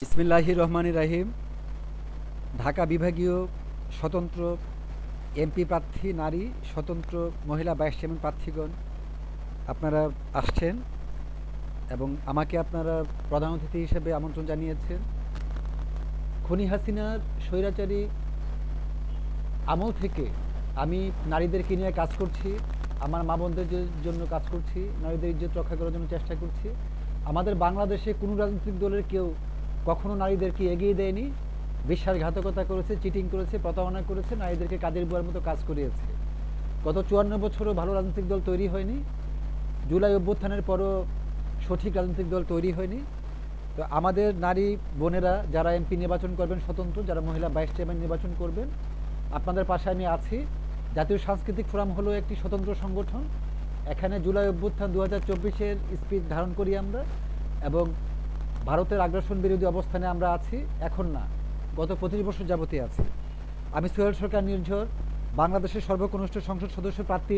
বিসমিল্লাহির রহমানির রাহিম। ঢাকা বিভাগীয় স্বতন্ত্র এমপি প্রার্থী নারী, স্বতন্ত্র মহিলা ভাইস চেয়ারম্যান প্রার্থীগণ, আপনারা আসছেন এবং আমাকে আপনারা প্রধান অতিথি হিসেবে আমন্ত্রণ জানিয়েছেন। খনি হাসিনার স্বৈরাচারী আমল থেকে আমি নারীদেরকে নিয়ে কাজ করছি, আমার মা বোনদের জন্য কাজ করছি, নারীদের ইজ্জত রক্ষা করার জন্য চেষ্টা করছি। আমাদের বাংলাদেশে কোনো রাজনৈতিক দলের কেউ কখনো নারীদেরকে এগিয়ে দেয়নি। বিশ্বাসঘাতকতা করেছে, চিটিং করেছে, প্রতারণা করেছে, নারীদেরকে কাজের বুয়ার মতো কাজ করিয়েছে। গত 54 বছরও ভালো রাজনৈতিক দল তৈরি হয়নি। জুলাই অভ্যুত্থানের পরও সঠিক রাজনৈতিক দল তৈরি হয়নি। তো আমাদের নারী বোনেরা যারা এমপি নির্বাচন করবেন, স্বতন্ত্র যারা মহিলা ভাইস চেয়ারম্যান নির্বাচন করবেন, আপনাদের পাশে আমি আছি। জাতীয় সাংস্কৃতিক ফোরাম হলো একটি স্বতন্ত্র সংগঠন। এখানে জুলাই অভ্যুত্থান 2024-এর স্পিড ধারণ করি আমরা, এবং ভারতের আগ্রাসন বিরোধী অবস্থানে আমরা আছি। এখন না, গত 25 বছর যাবতীয় আছি। আমি সোহেল সরকার নির্ঝর, বাংলাদেশের সর্বকনিষ্ঠ সংসদ সদস্য প্রার্থী